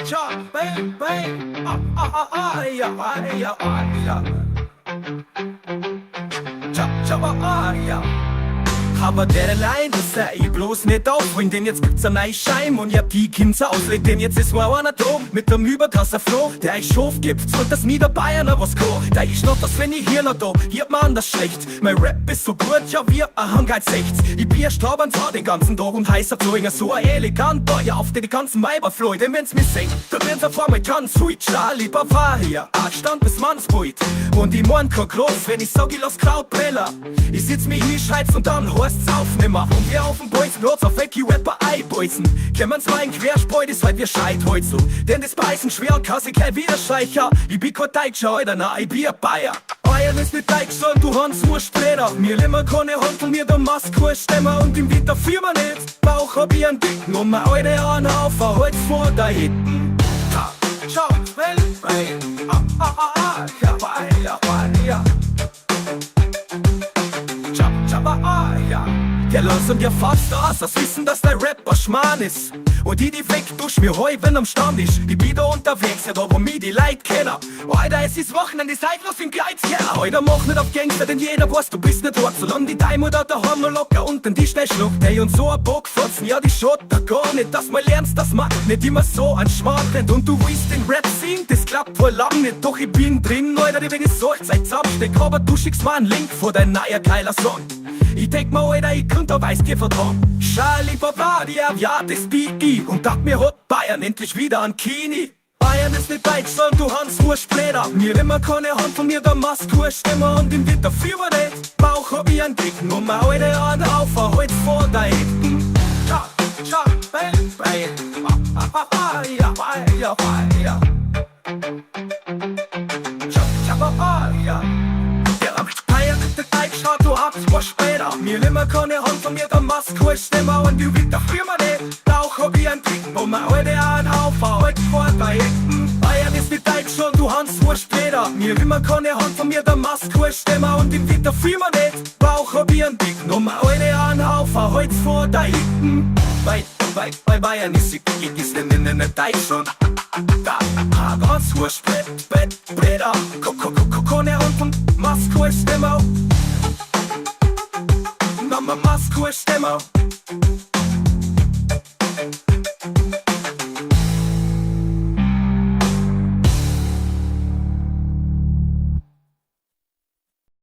cha, bang, bang, ja, ja, ja. Cha, ja. Aber der allein ist ich bloß nicht aufbringt, denn jetzt gibt's ein neues Scheim und ich hab die Kinder auslebt, denn jetzt ist mal einer drum mit dem Übertasser Floh, der ich Schof gibt und das Niederbayerner was ko, der ich noch das wenn ich hier noch da, hier hat man das schlecht, mein Rap ist so gut, ja wie ein Hangheit 60, ich bier Straubern zwar den ganzen Tag und heißer Floringer so ein elegant, ja auf die ganzen Weiber floh, denn wenn's mich singt, dann wird's auf einmal ganz ruhig, Charlie Papa hier, stand bis Mannsbrüt und ich mein kein Kloß, wenn ich sag ich lass Krautbriller, ich sitz mich hier, schreib's und dann horst's auf nimmer und wir auf dem Bolzen, Lords auf Ecki Rapper Eibolzen. Kämmern's rein, Querspreut ist, weil wir scheit heut so. Denn das Beißen schwer, kasse kein Widerscheicher. Ich bin kein Deutscher, Alter, na, ich bin ein Bayer. Bayern ist nicht Deutschland, du Hans Wurstblätter. Mir nimmer keine Hand von mir, der Maskur Stemmer. Und im Winter führ man nicht, Bauch hab ich einen dicken. Und mein alte Anhaufer, Holz vor da hinten. Schau, Welt, ja. Ja. Der lass und dir fast aus, das Wissen, dass der Rapper Schmarrn ist. Und die weg durch mir heu, wenn am Stand ist. Ich bin da unterwegs, ja da wo mich die Leute kennen. Alter, es ist Wochenende, seid los im Kleid, ja. Heute mach nicht auf Gangster, denn jeder weiß, du bist nicht dort. Solange die Time oder daheim nur locker und den Tisch nicht schluckt. Hey, und so ein Bockfotzen, ja die schaut da gar nicht. Dass man lernst, dass man nicht immer so ein Schmarrn rennt. Und du willst den Rap singen, das klappt wohl lang nicht. Doch ich bin drin, Alter, die wenn ich solch Zeit zusammensteck. Aber du schickst mir einen Link vor dein neuer geiler Song. Ich denk mir, Alter, ich könnte weiß dir vertrauen. Charlie Papa, ja, das bin ich. Und dacht mir, hat Bayern endlich wieder an Kini. Bayern ist nicht Deutschland, du Hans Wurstblätter. Mir immer keine Hand von mir, der Maskur Stemmer. Und im Winter führ man nicht, Bauch hab ich einen dicken. Und mein alte Anhaufer, Holz vor da hinten. Ja, bang, ja. Ja. Du hab's was später. Mir nimmer keine Hand von mir, der Maskur Stemmer. Und du Winter führ man nicht, Bauch hab ich einen dicken. Und mein alte Anhaufer, heute vor da hinten. Bayern ist nicht Deutschland, du Hans Wurstblätter. Mir nimmer keine Hand von mir, der Maskur Stemmer. Und im Winter führ man nicht, Bauch hab ich einen dicken. Und mein alte Anhaufer, heute vor da hinten. Bei Bayern ist nicht Deutschland. Da Hans Wurstblätter. Keine Hand von Maskur Stemmer. Maskur Stemmer.